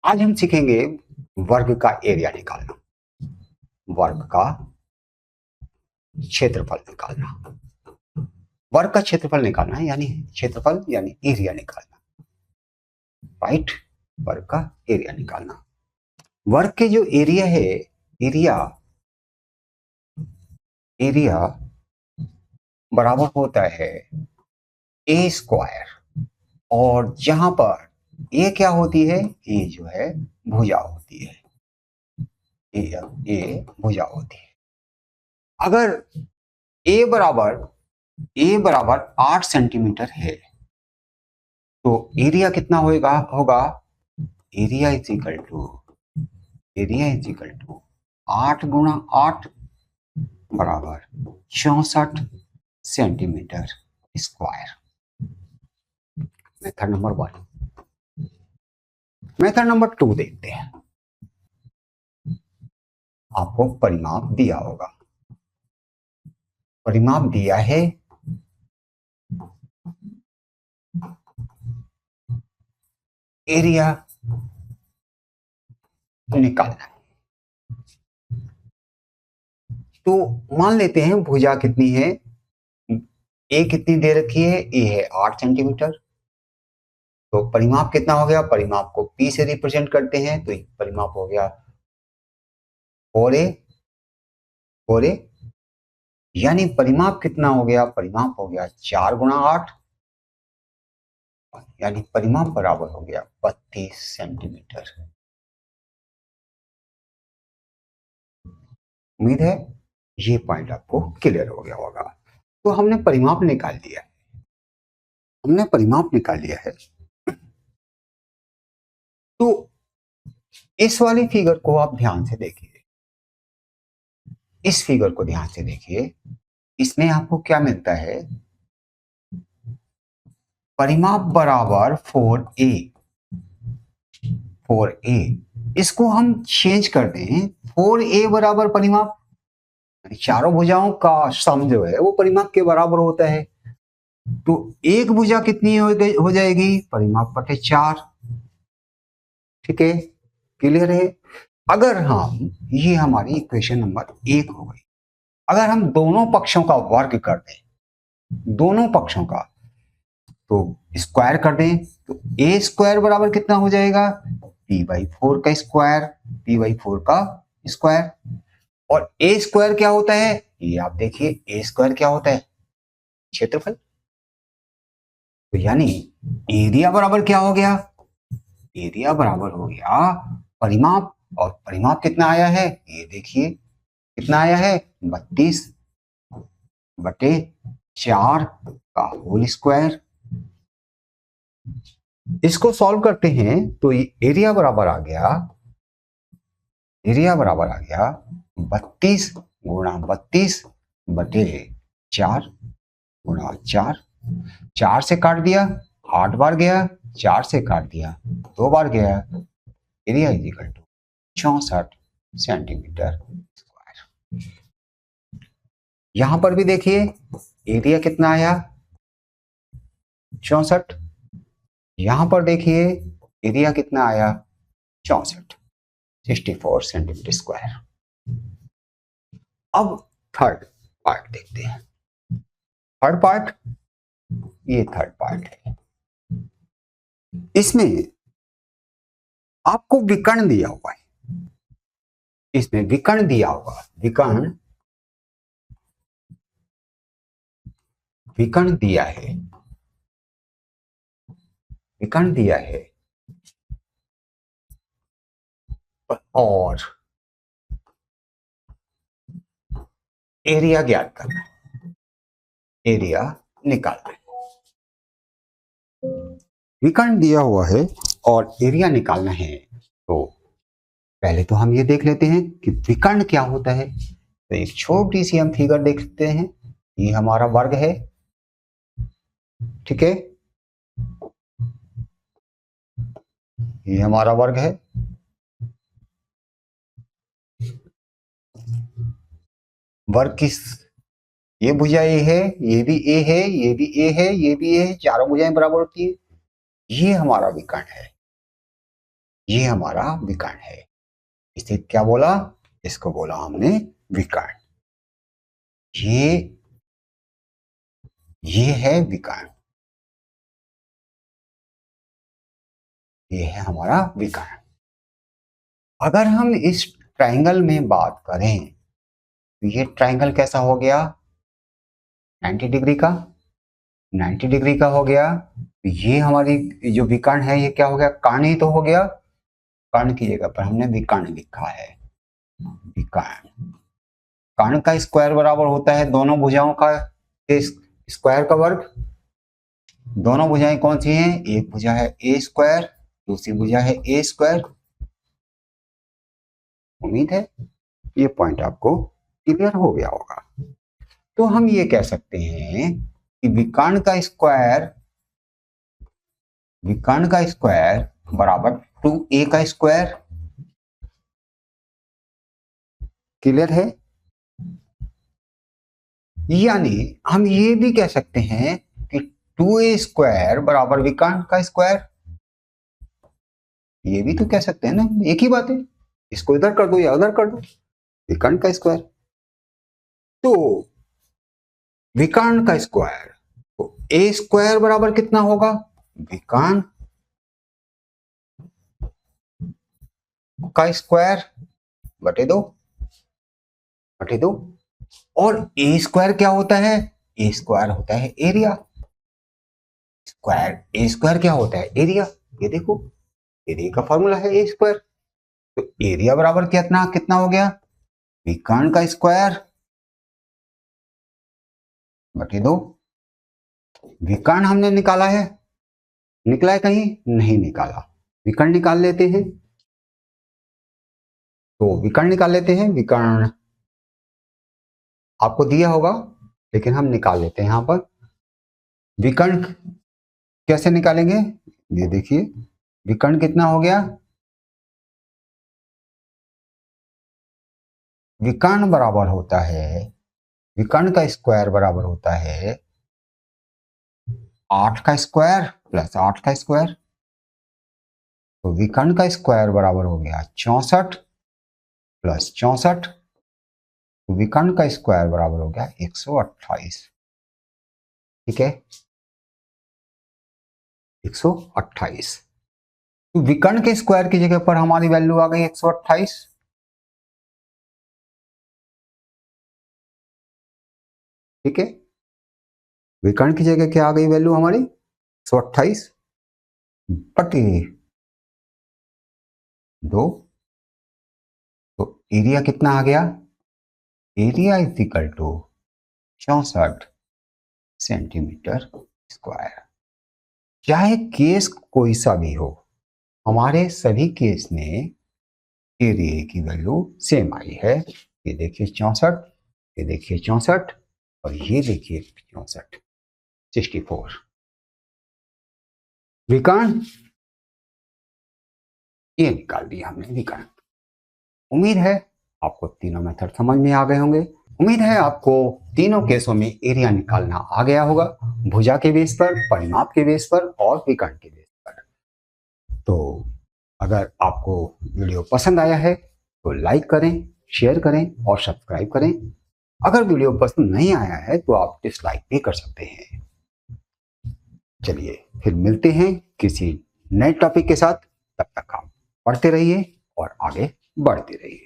आज हम सीखेंगे वर्ग का एरिया निकालना, वर्ग का क्षेत्रफल निकालना। वर्ग का क्षेत्रफल निकालना है यानी क्षेत्रफल यानी एरिया निकालना, राइट। वर्ग का एरिया निकालना। वर्ग के जो एरिया है, एरिया एरिया बराबर होता है ए स्क्वायर, और जहां पर ए क्या होती है, ए जो है भुजा होती है, ए भुजा होती है। अगर ए बराबर 8 सेंटीमीटर है तो एरिया कितना होगा एरिया इज इक्वल टू 8 गुणा 8 बराबर 64 centimetre square. Method number 1। Method number 2 देखते हैं। आपको परिमाप दिया होगा, परिमाप दिया है एरिया निकालना है। तो मान लेते हैं भुजा कितनी है, ए कितनी दे रखी है, ए है 8 सेंटीमीटर। तो परिमाप कितना हो गया, परिमाप को पी से रिप्रेजेंट करते हैं तो परिमाप हो गया 4a, यानी परिमाप कितना हो गया, परिमाप हो गया 4 गुणा 8, यानी परिमाप बराबर हो गया 32 सेंटीमीटर। उम्मीद है ये पॉइंट आपको क्लियर हो गया होगा। तो हमने परिमाप निकाल लिया है, हमने परिमाप निकाल लिया है। तो इस वाली फिगर को आप ध्यान से देखिए, इस फिगर को ध्यान से देखिए। इसमें आपको क्या मिलता है, परिमाप बराबर 4a, 4a। इसको हम चेंज कर दें, 4a बराबर परिमाप, चारों भुजाओं का सम जो है वो परिमाप के बराबर होता है। तो एक भुजा कितनी हो जाएगी, परिमाप बटे 4। ठीक है, क्लियर है। अगर हम, ये हमारी इक्वेशन नंबर 1 हो गई। अगर हम दोनों पक्षों का वर्ग कर दें, दोनों पक्षों का, तो स्क्वायर कर दें, तो ए स्क्वायर बराबर कितना हो जाएगा, p/4 का स्क्वायर, p/4 का स्क्वायर। और ए स्क्वायर क्या होता है, ये आप देखिए, ए स्क्वायर क्या होता है, क्षेत्रफल। तो यानी एरिया बराबर क्या हो गया, एरिया बराबर हो गया परिमाप। और परिमाप कितना आया है, ये देखिए कितना आया है, 32/4 का होल स्क्वायर। इसको सॉल्व करते हैं तो ये एरिया बराबर आ गया, एरिया बराबर आ गया 32 गुणा 32 बटे 4 गुणा 4। 4 से काट दिया, 8 बार गया, 4 से काट दिया, 2 बार गया। Area is equal to 64 centimetre square. यहां पर भी देखिए एरिया कितना आया, 64। यहां पर देखिए एरिया कितना आया, 64 सेंटीमीटर स्क्वायर। अब थर्ड पार्ट देखते हैं। थर्ड पार्ट, ये थर्ड पार्ट है। इसमें आपको विकर्ण दिया हुआ है, इसमें विकर्ण दिया हुआ, विकर्ण दिया है, विकर्ण दिया है, और एरिया ज्ञात करना है, एरिया निकालना है। विकर्ण दिया हुआ है और एरिया निकालना है। तो पहले तो हम ये देख लेते हैं कि विकर्ण क्या होता है। तो एक छोटी सी हम फिगर देख लेते हैं। ये हमारा वर्ग है, ठीक है, ये हमारा वर्ग है। वर्ग किस, ये भुजा ए है, ये भी ए है, ये भी ए है, ये भी ए है, चारों भुजाएं बराबर होती है। ये हमारा विकर्ण है। ये हमारा विकर्ण है। इसे क्या बोला? इसको बोला हमने विकर्ण। ये है विकर्ण, ये है हमारा विकर्ण। अगर हम इस ट्रायंगल में बात करें तो ये ट्रायंगल कैसा हो गया? 90 डिग्री का, 90 डिग्री का हो गया। तो ये हमारी जो विकर्ण है ये क्या हो गया? कर्ण ही तो हो गया। कर्ण की जगह पर हमने विकर्ण लिखा है। विकर्ण, कर्ण का स्क्वायर बराबर होता है दोनों भुजाओं का स्क्वायर का वर्ग। दोनों भुजाएं कौन सी हैं? एक भुजा है ए स्क्वायर, दूसरी भुजा है ए स्क्वायर। उम्मीद है ये पॉइंट आपको क्लियर हो गया होगा। तो हम ये कह सकते हैं कि विकर्ण का स्क्वायर बराबर 2a का स्क्वायर। क्लियर है? यानी हम ये भी कह सकते हैं कि 2a स्क्वायर बराबर विकर्ण का स्क्वायर। ये भी तो कह सकते हैं ना, एक ही बात है। इसको इधर कर दो या उधर कर दो, विकर्ण का स्क्वायर। तो विकर्ण का स्क्वायर, तो ए स्क्वायर बराबर कितना होगा? विकर्ण का स्क्वायर बटे दो। और ए स्क्वायर क्या होता है? ए स्क्वायर होता है एरिया। ए स्क्वायर क्या होता है? एरिया। ये देखो, एरिया का फॉर्मूला है ए स्क्वायर। तो एरिया बराबर कितना हो गया? विकर्ण का स्क्वायर बटे 2। विकर्ण हमने निकाला है, निकला है कहीं? नहीं निकाला। विकर्ण निकाल लेते हैं, तो विकर्ण निकाल लेते हैं। विकर्ण आपको दिया होगा लेकिन हम निकाल लेते हैं। यहां पर विकर्ण कैसे निकालेंगे? ये देखिए, विकर्ण कितना हो गया? विकर्ण बराबर होता है, विकर्ण का स्क्वायर बराबर होता है 8 का स्क्वायर प्लस 8 का स्क्वायर। तो विकर्ण का स्क्वायर बराबर हो गया 64 प्लस 64। तो विकर्ण का स्क्वायर बराबर हो गया 128। ठीक है, 128। तो विकर्ण के स्क्वायर की जगह पर हमारी वैल्यू आ गई 128। ठीक है, विकर्ण की जगह क्या आ गई वैल्यू हमारी? 128 बटे 2। तो एरिया कितना आ गया? Area is equal to 64 centimetre square. चाहे केस कोई सा भी हो, हमारे सभी केस में एरिया की वैल्यू सेम आई है। ये देखिए 64, ये देखिए 64 और ये देखिए 64, 64। विकर्ण ये निकाल दिया हमने विकर्ण। उम्मीद है आपको तीनों मेथड समझ में आ गए होंगे। उम्मीद है आपको तीनों केसों में एरिया निकालना आ गया होगा, भुजा के बेस पर, परिमाप के बेस पर और विकर्ण के बेस पर। तो अगर आपको वीडियो पसंद आया है तो लाइक करें, शेयर करें और सब्सक्राइब करें। अगर वीडियो पसंद नहीं आया है तो आप डिसलाइक भी कर सकते हैं। चलिए फिर मिलते हैं किसी नए टॉपिक के साथ। तब तक आप पढ़ते रहिए और आगे बढ़ते रहिए।